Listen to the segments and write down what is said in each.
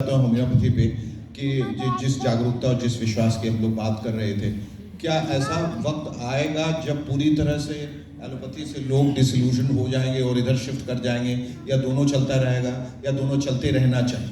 तो होम्योपैथी पे कि जिस जागरूकता और जिस विश्वास की हम लोग बात कर रहे थे, क्या ऐसा वक्त आएगा जब पूरी तरह से एलोपैथी से लोग डिसइल्यूजन हो जाएंगे और इधर शिफ्ट कर जाएंगे, या दोनों चलता रहेगा, या दोनों चलते रहना चाहिए?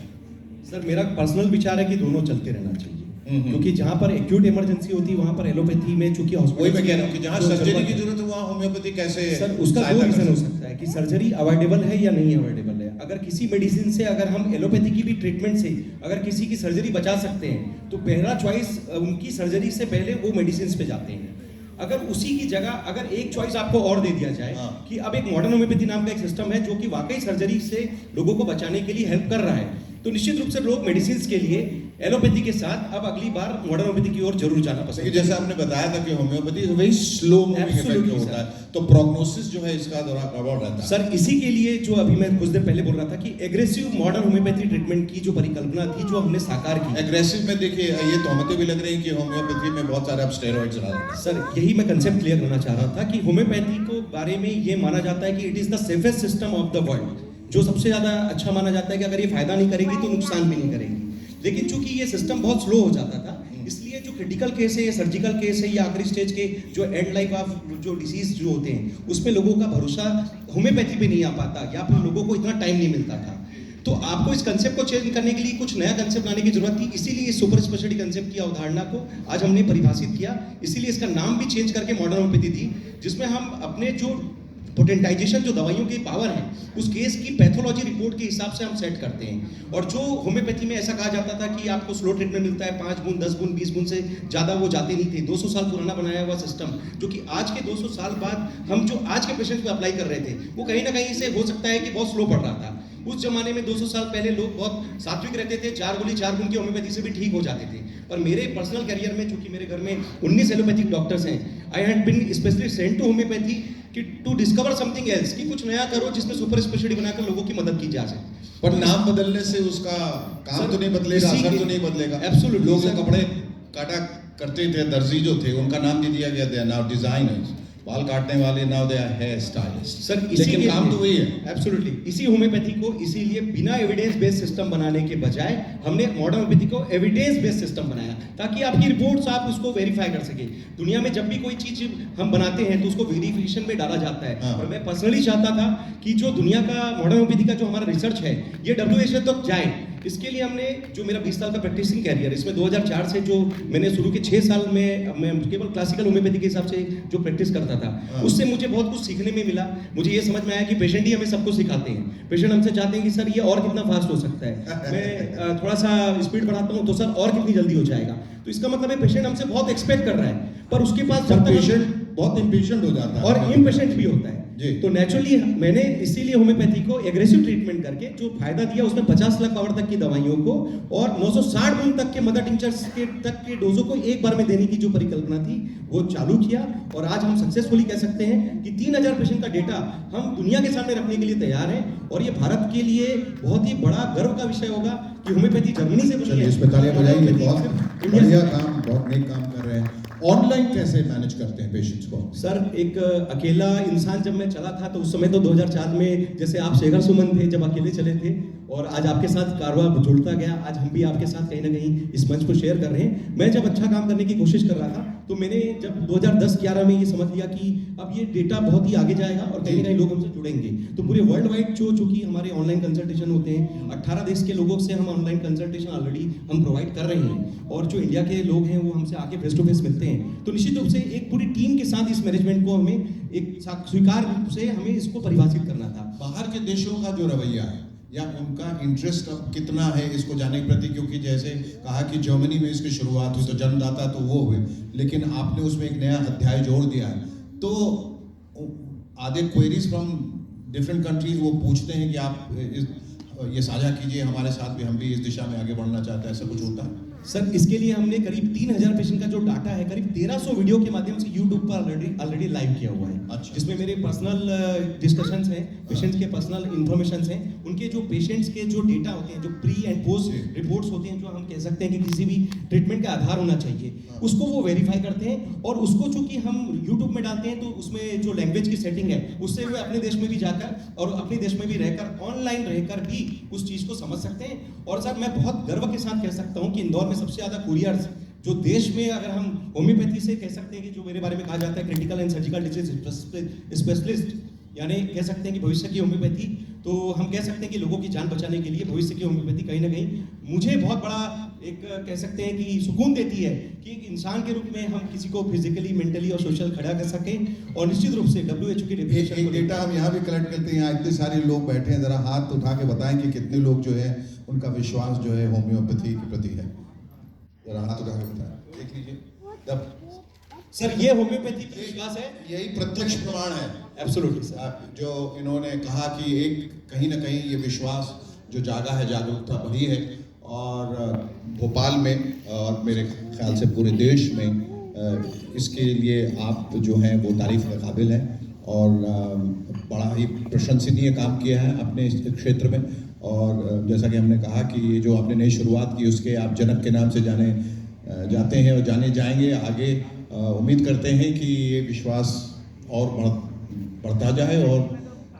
सर मेरा पर्सनल विचार है कि दोनों चलते रहना चाहिए, क्योंकि जहाँ पर एक्यूट इमरजेंसी होती है वहाँ पर एलोपैथी में चूंकि वही मैं कह रहा हूँ कि जहाँ सर्जरी की जरूरत है वहाँ होम्योपैथी कैसे सर उसका दो रीजन हो सकता है कि सर्जरी अवॉइडेबल है या नहीं अवॉइडेबल है। अगर किसी मेडिसिन से अगर हम एलोपैथी की भी ट्रीटमेंट से अगर किसी की सर्जरी बचा सकते हैं तो पहला चॉइस उनकी सर्जरी से पहले वो मेडिसिन पे जाते हैं। अगर उसी की जगह अगर एक चॉइस आपको और दे दिया जाए कि अब एक मॉडर्न होम्योपैथी नाम का एक सिस्टम है जो कि वाकई सर्जरी से लोगों को बचाने के लिए हेल्प कर रहा है, तो निश्चित रूप से लोग मेडिसिन के लिए एलोपैथी के साथ अब अगली बार मॉडर्न होम्योपैथी की ओर जरूर जाना पसंद करेंगे। जैसे आपने बताया था कि homeopathy very slow moving effect होता है, तो प्रोग्नोसिस जो है इसका दौरान गड़बड़ रहता है। सर इसी के लिए जो अभी मैं कुछ देर पहले बोल रहा था कि एग्रेसिव मॉडर्न होम्योपैथी ट्रीटमेंट की जो परिकल्पना थी जो हमने साकार की। एग्रेसिव में देखिए ये तोहमतें भी लग रही हैं कि होम्योपैथी में बहुत सारे अब स्टेरॉइड्स डाल रहे हैं। सर यही मैं कंसेप्ट क्लियर करना चाह रहा था कि होम्योपैथी को बारे में ये माना जाता है कि it is the safest system of the world, जो सबसे ज्यादा अच्छा माना जाता है कि अगर ये फायदा नहीं करेगी तो नुकसान भी नहीं करेगी। लेकिन चूंकि ये सिस्टम बहुत स्लो हो जाता था, इसलिए जो क्रिटिकल केस है या सर्जिकल केस है या आखिरी स्टेज के जो एंड लाइफ ऑफ जो डिसीज जो होते हैं उसमें लोगों का भरोसा होम्योपैथी पे नहीं आ पाता या फिर लोगों को इतना टाइम नहीं मिलता था। तो आपको इस कंसेप्ट को चेंज करने के लिए कुछ नया कंसेप्ट लाने की जरूरत थी, इसीलिए इस सुपर स्पेशलिटी कंसेप्ट की अवधारणा को आज हमने परिभाषित किया। इसीलिए इसका नाम भी चेंज करके मॉडर्न होम्योपैथी दी, जिसमें हम अपने जो पोटेंटाइजेशन जो दवाइयों की पावर है उस केस की पैथोलॉजी रिपोर्ट के हिसाब से हम सेट करते हैं। और जो होम्योपैथी में ऐसा कहा जाता था कि आपको स्लो ट्रीटमेंट मिलता है 5 गुण 10 गुण 20 गुण से ज़्यादा वो जाते नहीं थे। 200 साल पुराना बनाया हुआ सिस्टम जो कि आज के 200 साल बाद हम जो आज के पेशेंट पे अप्लाई कर रहे थे वो कहीं ना कहीं से हो सकता है कि बहुत स्लो पड़ रहा था। उस जमाने में 200 साल पहले लोग बहुत सात्विक रहते थे, 4 गोली 4 गुण की होम्योपैथी से भी ठीक हो जाते थे। पर मेरे पर्सनल करियर में चूंकि मेरे घर में 19 एलोपैथिक डॉक्टर्स हैं, I had been specially sent to homeopathy कि टू डिस्कवर समथिंग एल्स, कि कुछ नया करो जिसमें सुपर स्पेशलिटी बनाकर लोगों की मदद की जा सके। पर नाम बदलने से उसका काम तो नहीं बदलेगा, असर तो नहीं बदलेगा। एब्सोल्युटली। लोग जो कपड़े काटा करते थे, दर्जी जो थे उनका नाम दे दिया गया, दे आर नाउ डिजाइनर्स, बाल काटने वाले now they are hair stylist. Sir लेकिन काम तो वही है। एब्सोल्युटली। इसी होम्योपैथी को इसीलिए बिना एविडेंस बेस्ड सिस्टम बनाने के बजाय हमने मॉडर्न होम्योपैथी को एविडेंस बेस्ड सिस्टम बनाया ताकि आपकी रिपोर्ट्स आप उसको वेरीफाई कर सके। दुनिया में जब भी कोई चीज हम बनाते हैं तो उसको वेरिफिकेशन में डाला जाता है। और मैं पर्सनली चाहता था कि जो दुनिया का मॉडर्न होम्योपैथी का जो हमारा रिसर्च है ये WHO तक जाए। इसके लिए हमने जो मेरा 20 साल का प्रैक्टिसिंग कैरियर, इसमें 2004 से जो मैंने शुरू के 6 साल में मैं केवल क्लासिकल होम्योपैथी के हिसाब से जो प्रैक्टिस करता था, उससे मुझे बहुत कुछ सीखने में मिला। मुझे ये समझ में आया कि पेशेंट ही हमें सब कुछ सिखाते हैं। पेशेंट हमसे चाहते हैं कि सर ये और कितना फास्ट हो सकता है, मैं थोड़ा सा स्पीड बढ़ाता हूँ तो सर और कितनी जल्दी हो जाएगा। तो इसका मतलब है पेशेंट हमसे बहुत एक्सपेक्ट कर रहा है, पर उसके पास जब पेशेंट बहुत इम्पेशेंट हो जाता है और इम्पेशेंट भी होता है जी। तो नेचुरली मैंने इसीलिए होम्योपैथी को एग्रेसिव ट्रीटमेंट करके जो फायदा दिया उसमें 50 लाख पावर तक की दवाइयों को और 960 गुण तक के मदर टिंचर्स के तक के डोजों को एक बार में देने की जो परिकल्पना थी वो चालू किया। और आज हम सक्सेसफुली कह सकते हैं कि 3000 पेशेंट का डेटा हम दुनिया के सामने रखने के लिए तैयार हैं। और ये भारत के लिए बहुत ही बड़ा गर्व का विषय होगा कि होम्योपैथी जर्मनी से बनी है। इसमें तालियां बजाइए, बहुत बढ़िया काम, बहुत नेक काम कर रहे हैं। ऑनलाइन कैसे मैनेज करते हैं पेशेंट्स को? सर एक अकेला इंसान जब मैं चला था तो उस समय तो 2004 में जैसे आप शेखर सुमन थे जब अकेले चले थे और आज आपके साथ कारवां जुड़ता गया। आज हम भी आपके साथ कहीं ना कहीं इस मंच को शेयर कर रहे हैं। मैं जब अच्छा काम करने की कोशिश कर रहा था तो मैंने जब 2010-11 में ये समझ लिया कि अब ये डेटा बहुत ही आगे जाएगा और कहीं ना कहीं लोग हमसे जुड़ेंगे। तो पूरे वर्ल्ड वाइड जो चूंकि हमारे ऑनलाइन कंसल्टेशन होते हैं 18 देश के लोगों से हम ऑनलाइन कंसल्टेशन ऑलरेडी हम प्रोवाइड कर रहे हैं और जो इंडिया के लोग हैं वो हमसे आके फेस टू फेस मिलते हैं। तो निश्चित रूप से एक पूरी टीम के साथ इस मैनेजमेंट को हमें एक स्वीकार रूप से हमें इसको परिभाषित करना था। बाहर के देशों का जो रवैया है या उनका इंटरेस्ट अब कितना है इसको जानने के प्रति, क्योंकि जैसे कहा कि जर्मनी में इसकी शुरुआत हुई तो जन्मदाता तो वो हुए, लेकिन आपने उसमें एक नया अध्याय जोड़ दिया है। तो आधे क्वेरीज फ्रॉम डिफरेंट कंट्रीज वो पूछते हैं कि आप ये साझा कीजिए हमारे साथ भी, हम भी इस दिशा में आगे बढ़ना चाहते हैं, ऐसा कुछ होता है? सर इसके लिए हमने करीब 3000 पेशेंट का जो डाटा है करीब 1300 वीडियो के माध्यम से यूट्यूब पर ऑलरेडी लाइव किया हुआ है। अच्छा। जिसमें मेरे पर्सनल डिस्कशंस हैं, पेशेंट्स के पर्सनल इन्फॉर्मेशंस हैं, उनके जो पेशेंट्स के जो डेटा होते हैं, जो प्री एंड पोस्ट रिपोर्ट्स होते हैं, जो हम कह सकते हैं कि किसी भी ट्रीटमेंट का आधार होना चाहिए, उसको वो वेरीफाई करते हैं और उसको चूंकि हम यूट्यूब में डालते हैं तो उसमें जो लैंग्वेज की सेटिंग है उससे वे अपने देश में भी जाकर और अपने देश में भी रहकर ऑनलाइन रहकर भी उस चीज को समझ सकते हैं। और सर मैं बहुत गर्व के साथ कह सकता हूं कि इंदौर में सबसे ज्यादा कुरियर्स जो देश में, अगर हम होम्योपैथी से कह सकते हैं कि जो मेरे बारे में कहा जाता है critical and surgical disease specialist, यानी कह सकते हैं कि भविष्य की होम्योपैथी, तो हम कह सकते हैं कि लोगों की जान बचाने के लिए भविष्य की होम्योपैथी कहीं ना कहीं मुझे बहुत बड़ा एक कह सकते हैं कि सुकून देती है कि एक इंसान के रूप में हम किसी को फिजिकली, मेंटली और सोशल खड़ा कर सकें। और निश्चित रूप से WHO की एक डेफिनेशन डेटा हम यहाँ भी कलेक्ट करते हैं। यहाँ इतने सारे लोग बैठे हैं, जरा हाथ उठा के बताएं कि कितने लोग जो है उनका विश्वास जो है होम्योपैथी के प्रति है। जरा हाथ उठा के बताएं, देख लीजिए। जब सर ये होम्योपैथी का विश्वास है, यही प्रत्यक्ष प्रमाण है एब्सोल्युटली सर। जो इन्होंने कहा कि एक कहीं ना कहीं ये विश्वास जो जागा है, जागरूकता बढ़ी है। और भोपाल में और मेरे ख्याल से पूरे देश में इसके लिए आप जो हैं वो तारीफ के काबिल हैं और बड़ा ही प्रशंसनीय काम किया है अपने इस क्षेत्र में। और जैसा कि हमने कहा कि ये जो आपने नई शुरुआत की उसके आप जनक के नाम से जाने जाते हैं और जाने जाएंगे आगे। उम्मीद करते हैं कि ये विश्वास और बढ़ता जाए और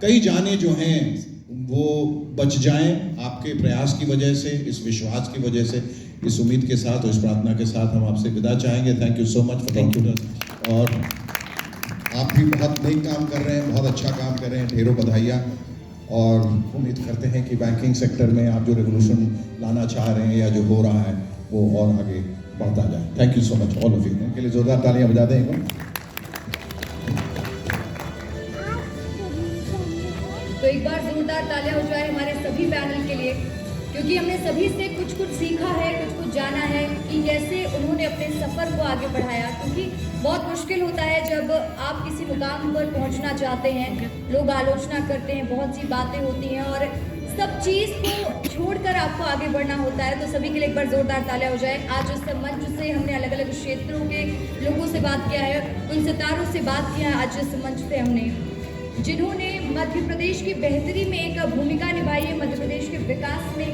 कई जाने जो हैं वो बच जाएं आपके प्रयास की वजह से, इस विश्वास की वजह से। इस उम्मीद के साथ और इस प्रार्थना के साथ हम आपसे विदा चाहेंगे। Thank you so much for talking. और आप भी बहुत नेक काम कर रहे हैं, बहुत अच्छा काम कर रहे हैं, ढेरों बधाइयाँ। और उम्मीद करते हैं कि बैंकिंग सेक्टर में आप जो रेवोल्यूशन लाना चाह रहे हैं या जो हो रहा है वो और आगे बढ़ता जाए। Thank you so much all of you. इनके लिए जोरदार तालियां बजा दें एक बार। तो एक बार जोरदार तालियां हो जाए हमारे सभी पैनल के लिए, क्योंकि हमने सभी से कुछ सीखा है, कुछ जाना है कि कैसे उन्होंने अपने सफ़र को आगे बढ़ाया। क्योंकि बहुत मुश्किल होता है जब आप किसी मुकाम पर पहुंचना चाहते हैं, लोग आलोचना करते हैं, बहुत सी बातें होती हैं और सब चीज़ को छोड़कर आपको आगे बढ़ना होता है। तो सभी के लिए एक बार जोरदार तालियां हो जाए। आज इस मंच से हमने अलग अलग क्षेत्रों के लोगों से बात किया है, उन सितारों से बात किया है आज इस मंच से हमने, जिन्होंने मध्य प्रदेश की बेहतरी में एक भूमिका निभाई है, मध्य प्रदेश के विकास में